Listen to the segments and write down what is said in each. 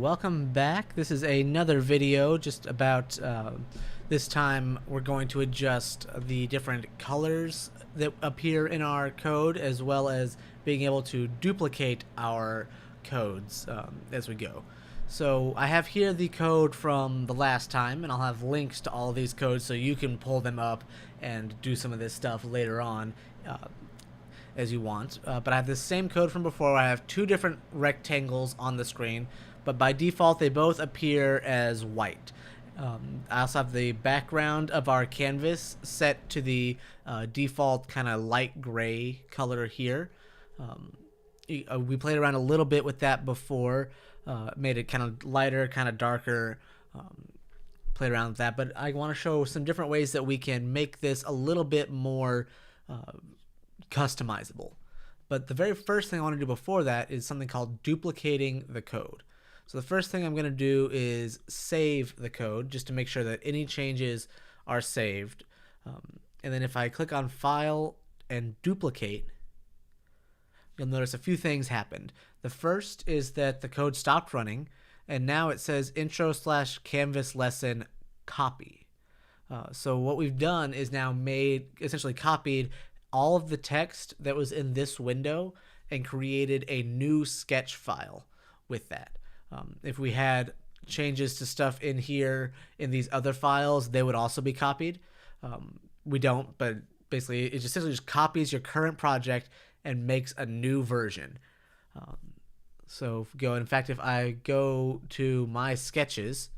Welcome back. This is another video just about this time we're going to adjust the different colors that appear in our code, as well as being able to duplicate our codes as we go. So I have here the code from the last time, and I'll have links to all of these codes so you can pull them up and do some of this stuff later on as you want. But I have the same code from before. I have two different rectangles on the screen, but by default they both appear as white. I also have the background of our canvas set to the default kind of light gray color here. We played around a little bit with that before, made it kind of lighter, kind of darker, played around with that, but I want to show some different ways that we can make this a little bit more customizable. But the very first thing I want to do before that is something called duplicating the code. So the first thing I'm going to do is save the code just to make sure that any changes are saved. And then if I click on File and Duplicate, you'll notice a few things happened. The first is that the code stopped running, and now it says intro/canvas lesson copy. So what we've done is now essentially copied all of the text that was in this window and created a new sketch file with that. If we had changes to stuff in here in these other files, they would also be copied. We don't, but basically it essentially just copies your current project and makes a new version. So if I go to my sketches,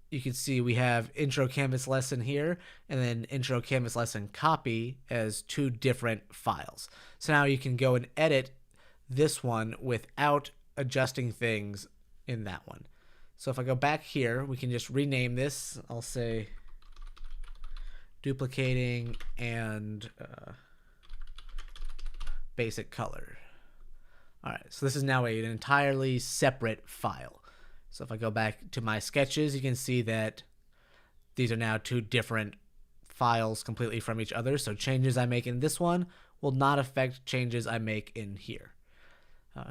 you can see we have intro canvas lesson here and then intro canvas lesson copy as two different files. So now you can go and edit this one without adjusting things in that one. So if I go back here, we can just rename this. I'll say duplicating and basic color. All right, so this is now an entirely separate file. So if I go back to my sketches, you can see that these are now two different files completely from each other. So changes I make in this one will not affect changes I make in here.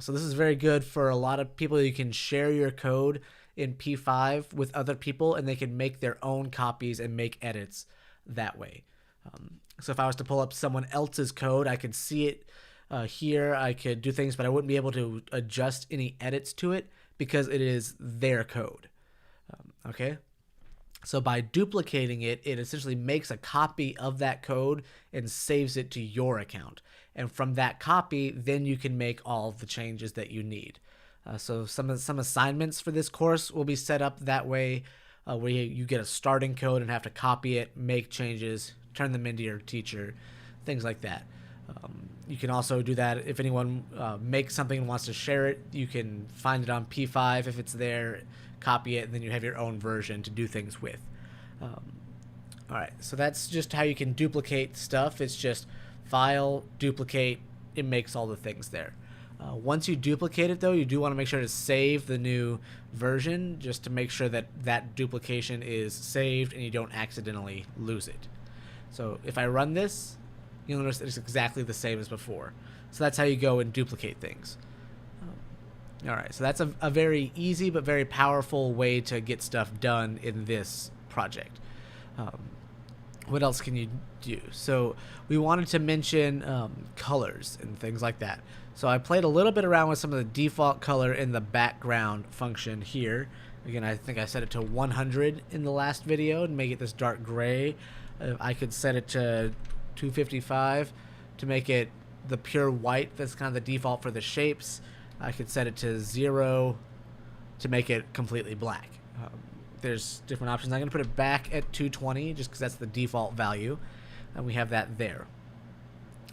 So this is very good for a lot of people. You can share your code in P5 with other people, and they can make their own copies and make edits that way. So if I was to pull up someone else's code, I could see it here. I could do things, but I wouldn't be able to adjust any edits to it because it is their code. Okay? So by duplicating it, it essentially makes a copy of that code and saves it to your account. And from that copy, then you can make all of the changes that you need. So some assignments for this course will be set up that way, where you get a starting code and have to copy it, make changes, turn them into your teacher, things like that. You can also do that if anyone makes something and wants to share it. You can find it on P5 if it's there, copy it, and then you have your own version to do things with. All right, so that's just how you can duplicate stuff. It's just file, duplicate, it makes all the things there. Once you duplicate it, though, you do want to make sure to save the new version just to make sure that that duplication is saved and you don't accidentally lose it. So if I run this, you'll notice it's exactly the same as before. So that's how you go and duplicate things. All right, so that's a very easy but very powerful way to get stuff done in this project. What else can you do? So we wanted to mention colors and things like that. So I played a little bit around with some of the default color in the background function here. Again, I think I set it to 100 in the last video to make it this dark gray. I could set it to 255 to make it the pure white. That's kind of the default for the shapes. I could set it to 0 to make it completely black. There's different options. I'm going to put it back at 220 just because that's the default value, and we have that there.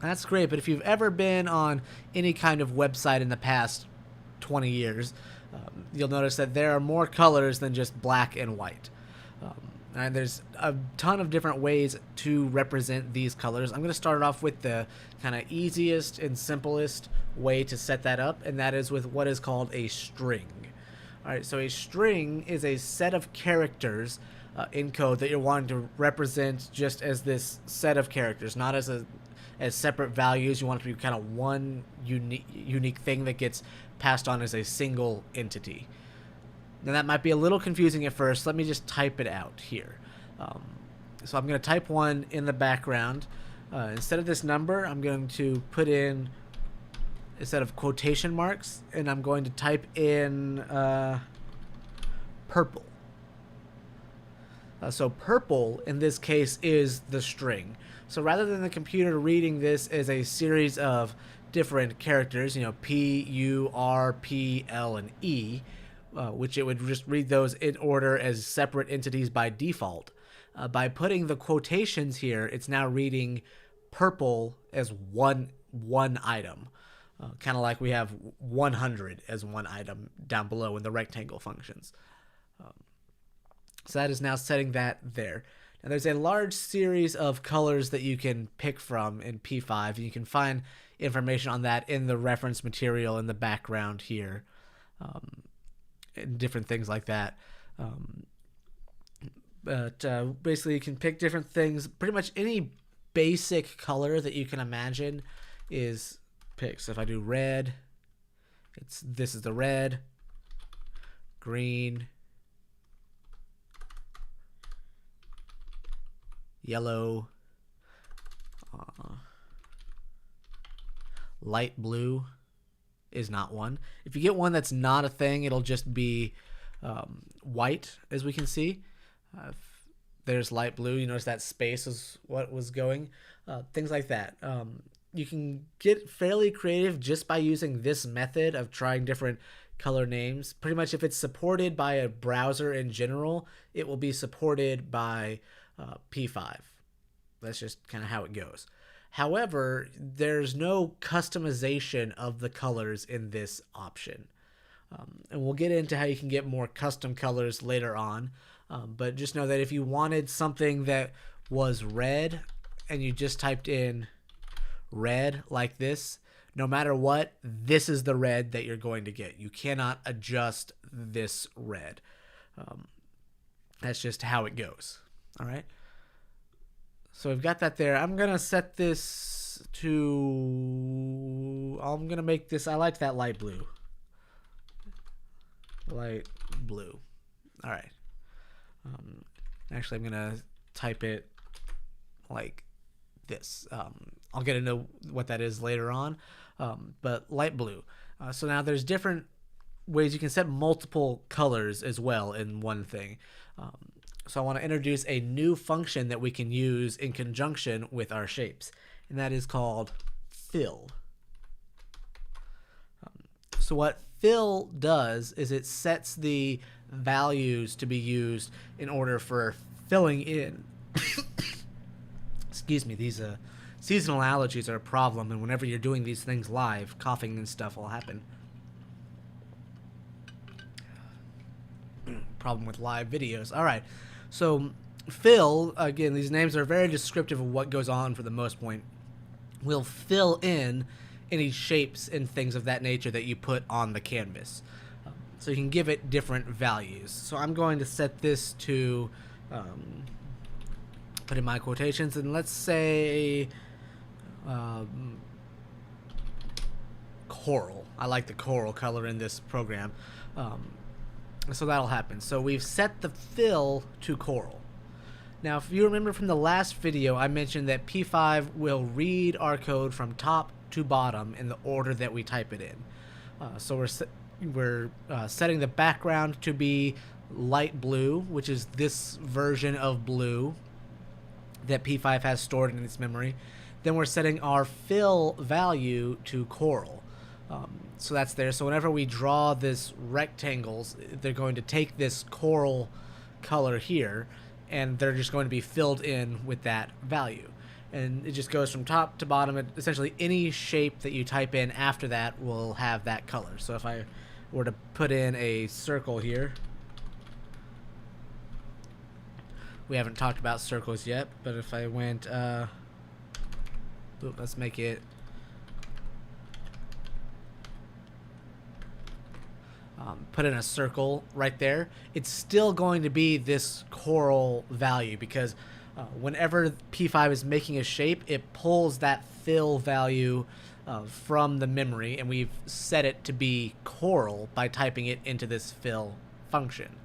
That's great, but if you've ever been on any kind of website in the past 20 years, you'll notice that there are more colors than just black and white. And there's a ton of different ways to represent these colors. I'm going to start off with the kind of easiest and simplest way to set that up, and that is with what is called a string. All right, so a string is a set of characters in code that you're wanting to represent just as this set of characters, not as as separate values. You want it to be kind of one unique thing that gets passed on as a single entity. Now that might be a little confusing at first. Let me just type it out here. So I'm going to type 1 in the background. Instead of this number, I'm going to put in, instead of quotation marks, and I'm going to type in purple. So purple in this case is the string. So rather than the computer reading this as a series of different characters, P, U, R, P, L, and E, which it would just read those in order as separate entities by default. By putting the quotations here, it's now reading purple as one item. Kind of like we have 100 as one item down below in the rectangle functions. So that is now setting that there. Now there's a large series of colors that you can pick from in P5, and you can find information on that in the reference material in the background here, and different things like that. But basically you can pick different things. Pretty much any basic color that you can imagine is picked. So if I do red, this is the red, green, yellow, light blue is not one. If you get one that's not a thing, it'll just be white, as we can see. There's light blue. You notice that space is what was going. Things like that. You can get fairly creative just by using this method of trying different color names. Pretty much if it's supported by a browser in general, it will be supported by P5. That's just kind of how it goes. However, there's no customization of the colors in this option. And we'll get into how you can get more custom colors later on. But just know that if you wanted something that was red and you just typed in red like this, no matter what, this is the red that you're going to get. You cannot adjust this red. That's just how it goes. All right. So we've got that there. I'm going to set this to, I'm going to make this, I like that light blue. Light blue. All right. Actually, I'm going to type it like this. I'll get into what that is later on. But light blue. So now there's different ways you can set multiple colors as well in one thing. So I want to introduce a new function that we can use in conjunction with our shapes, and that is called fill. So what fill does is it sets the values to be used in order for filling in. Excuse me, these seasonal allergies are a problem, and whenever you're doing these things live, coughing and stuff will happen. Problem with live videos. All right. So fill, again, these names are very descriptive of what goes on for the most point. We'll fill in any shapes and things of that nature that you put on the canvas. So you can give it different values. So I'm going to set this to, put in my quotations, and let's say coral. I like the coral color in this program. So that'll happen. So we've set the fill to coral. Now, if you remember from the last video, I mentioned that P5 will read our code from top to bottom in the order that we type it in. So we're setting the background to be light blue, which is this version of blue that P5 has stored in its memory. Then we're setting our fill value to coral. So that's there. So whenever we draw this rectangles, they're going to take this coral color here, and they're just going to be filled in with that value. And it just goes from top to bottom. Essentially, any shape that you type in after that will have that color. So if I were to put in a circle here, we haven't talked about circles yet, but if I went, let's make it put in a circle right there, it's still going to be this coral value because Whenever P5 is making a shape, it pulls that fill value from the memory, and we've set it to be coral by typing it into this fill function.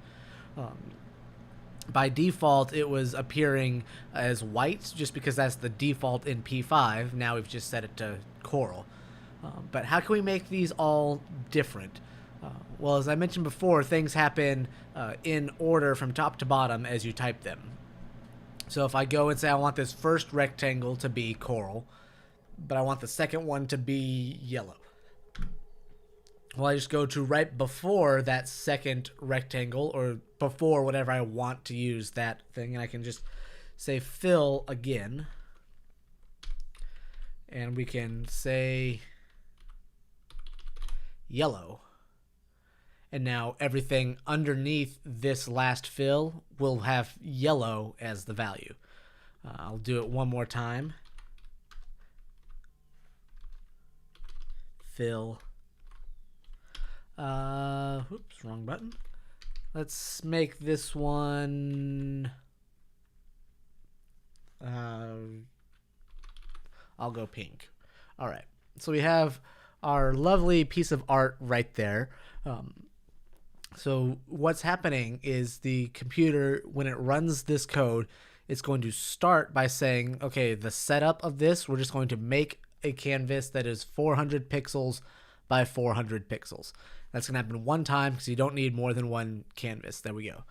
By default, it was appearing as white just because that's the default in P5. Now we've just set it to coral. But how can we make these all different? Well, as I mentioned before, things happen in order from top to bottom as you type them. So if I go and say I want this first rectangle to be coral, but I want the second one to be yellow. Well, I just go to right before that second rectangle, or before whatever I want to use that thing, and I can just say fill again. And we can say yellow. And now everything underneath this last fill will have yellow as the value. I'll do it one more time. Fill. Oops, wrong button. Let's make this one. I'll go pink. All right. So we have our lovely piece of art right there. So what's happening is the computer, when it runs this code, it's going to start by saying, okay, the setup of this, we're just going to make a canvas that is 400 pixels by 400 pixels. That's going to happen one time because you don't need more than one canvas. There we go.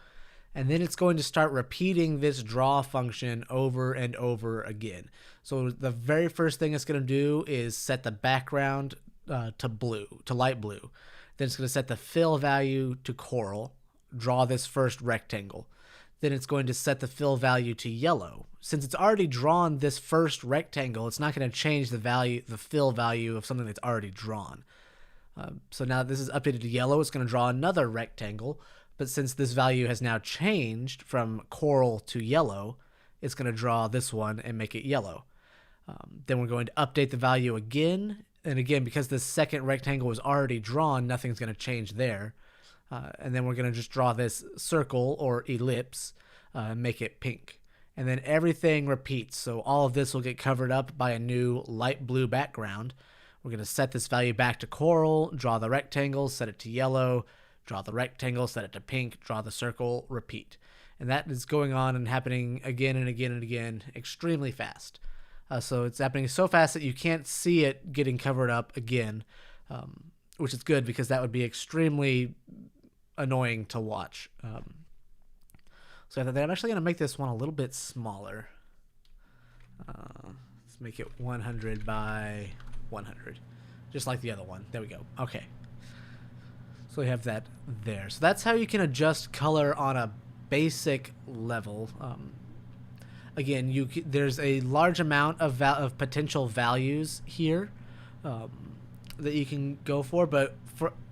And then it's going to start repeating this draw function over and over again. So the very first thing it's going to do is set the background to light blue. Then it's going to set the fill value to coral, draw this first rectangle. Then it's going to set the fill value to yellow. Since it's already drawn this first rectangle, it's not going to change the fill value of something that's already drawn. So now this is updated to yellow. It's going to draw another rectangle. But since this value has now changed from coral to yellow, it's going to draw this one and make it yellow. Then we're going to update the value again. And again, because this second rectangle was already drawn, nothing's going to change there. And then we're going to just draw this circle or ellipse and make it pink. And then everything repeats. So all of this will get covered up by a new light blue background. We're going to set this value back to coral, draw the rectangle, set it to yellow, draw the rectangle, set it to pink, draw the circle, repeat. And that is going on and happening again and again and again extremely fast. So it's happening so fast that you can't see it getting covered up again, which is good because that would be extremely annoying to watch. So I'm actually going to make this one a little bit smaller. Let's make it 100 by 100, just like the other one. There we go. Okay. So we have that there. So that's how you can adjust color on a basic level. Again, there's a large amount of potential values here that you can go for, but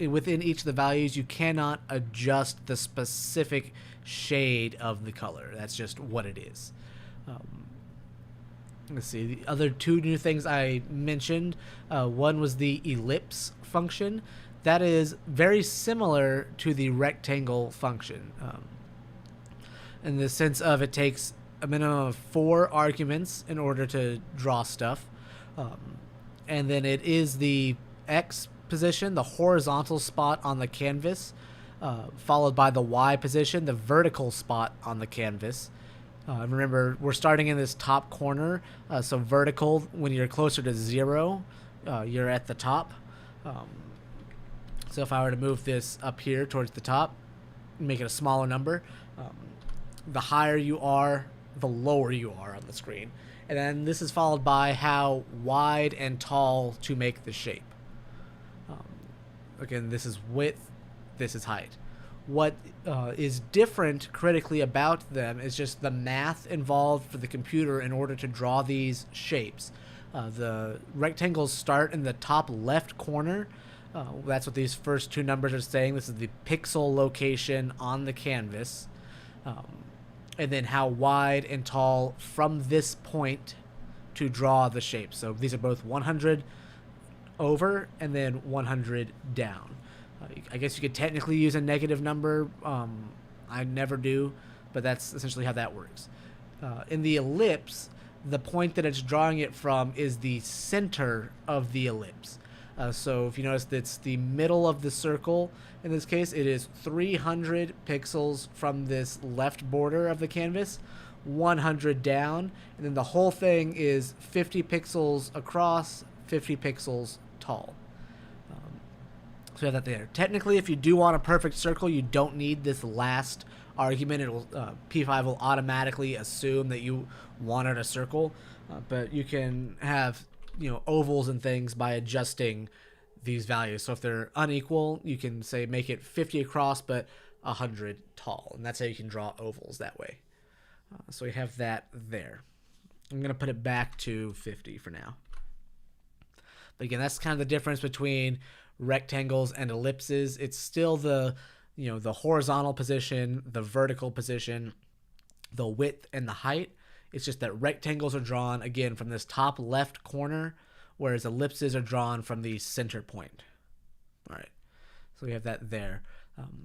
within each of the values, you cannot adjust the specific shade of the color. That's just what it is. Let's see. The other two new things I mentioned, one was the ellipse function. That is very similar to the rectangle function in the sense of it takes a minimum of 4 arguments in order to draw stuff. And then it is the X position, the horizontal spot on the canvas, followed by the Y position, the vertical spot on the canvas. Remember, we're starting in this top corner, so vertical, when you're closer to 0, you're at the top. So if I were to move this up here towards the top, make it a smaller number, the higher you are, the lower you are on the screen. And then this is followed by how wide and tall to make the shape. Again, this is width, this is height. What is different critically about them is just the math involved for the computer in order to draw these shapes. The rectangles start in the top left corner. That's what these first two numbers are saying. This is the pixel location on the canvas. And then how wide and tall from this point to draw the shape. So these are both 100 over and then 100 down. I guess you could technically use a negative number. I never do, but that's essentially how that works. In the ellipse, the point that it's drawing it from is the center of the ellipse. So if you notice, it's the middle of the circle. In this case, it is 300 pixels from this left border of the canvas, 100 down, and then the whole thing is 50 pixels across, 50 pixels tall. So we have that there. Technically, if you do want a perfect circle, you don't need this last argument. It'll P5 will automatically assume that you wanted a circle, but you can have ovals and things by adjusting these values. So if they're unequal, you can say make it 50 across but 100 tall, and that's how you can draw ovals that way. So we have that there. I'm going to put it back to 50 for now. But again, that's kind of the difference between rectangles and ellipses. It's still the the horizontal position, the vertical position, the width, and the height. It's just that rectangles are drawn, again, from this top left corner, whereas ellipses are drawn from the center point. All right, so we have that there.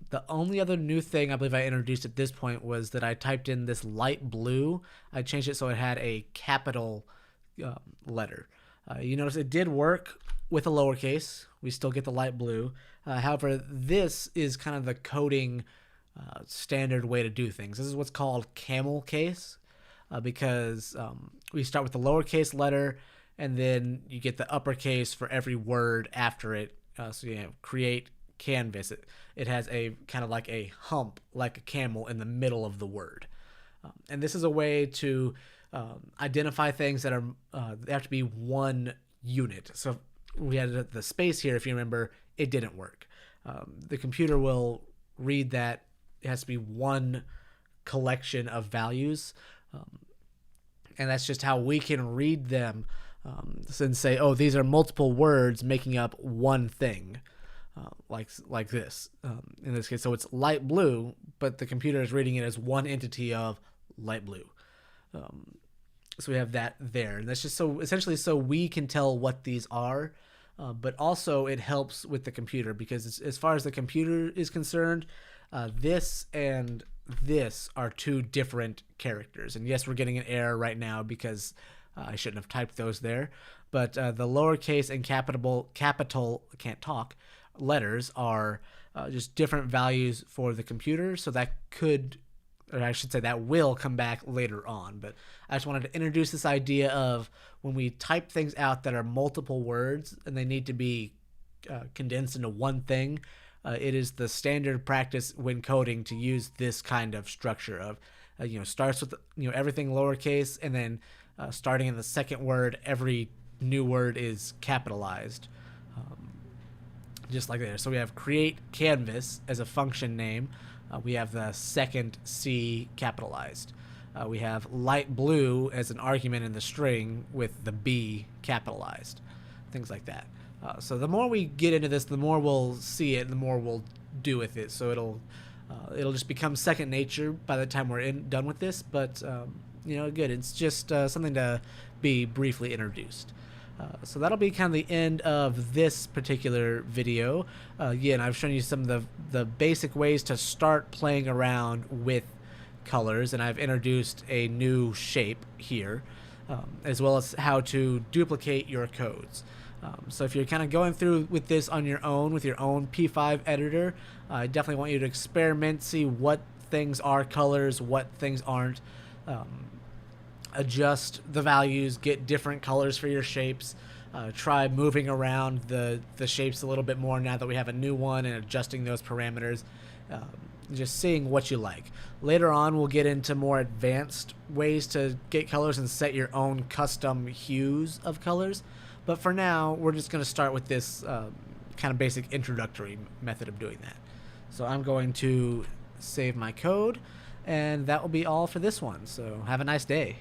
The only other new thing I believe I introduced at this point was that I typed in this light blue. I changed it so it had a capital letter. You notice it did work with a lowercase. We still get the light blue. However, this is kind of the coding standard way to do things. This is what's called camelcase, because we start with the lowercase letter, and then you get the uppercase for every word after it. So you have create canvas. It has a kind of like a hump, like a camel, in the middle of the word. And this is a way to identify things that are they have to be one unit. So we had the space here, if you remember, it didn't work. The computer will read that it has to be one collection of values, and that's just how we can read them and say, oh, these are multiple words making up one thing, like this in this case. So it's light blue, but the computer is reading it as one entity of light blue. So we have that there, and that's just essentially so we can tell what these are, but also it helps with the computer, because as far as the computer is concerned, this and this are two different characters. And yes, we're getting an error right now because I shouldn't have typed those there, but the lowercase and capital can't talk letters are just different values for the computer. So that could, or I should say that will come back later on. But I just wanted to introduce this idea of when we type things out that are multiple words and they need to be condensed into one thing, it is the standard practice when coding to use this kind of structure of, starts with, everything lowercase, and then starting in the second word, every new word is capitalized, just like there. So we have create canvas as a function name. We have the second C capitalized. We have light blue as an argument in the string with the B capitalized, things like that. So the more we get into this, the more we'll see it, and the more we'll do with it. So it'll just become second nature by the time we're done with this. But good. It's just something to be briefly introduced. So that'll be kind of the end of this particular video. Again, I've shown you some of the basic ways to start playing around with colors, and I've introduced a new shape here, as well as how to duplicate your codes. So if you're kind of going through with this on your own, with your own P5 editor, I definitely want you to experiment, see what things are colors, what things aren't. Adjust the values, get different colors for your shapes. Try moving around the shapes a little bit more now that we have a new one, and adjusting those parameters. Just seeing what you like. Later on, we'll get into more advanced ways to get colors and set your own custom hues of colors. But for now, we're just going to start with this kind of basic introductory method of doing that. So I'm going to save my code, and that will be all for this one. So have a nice day.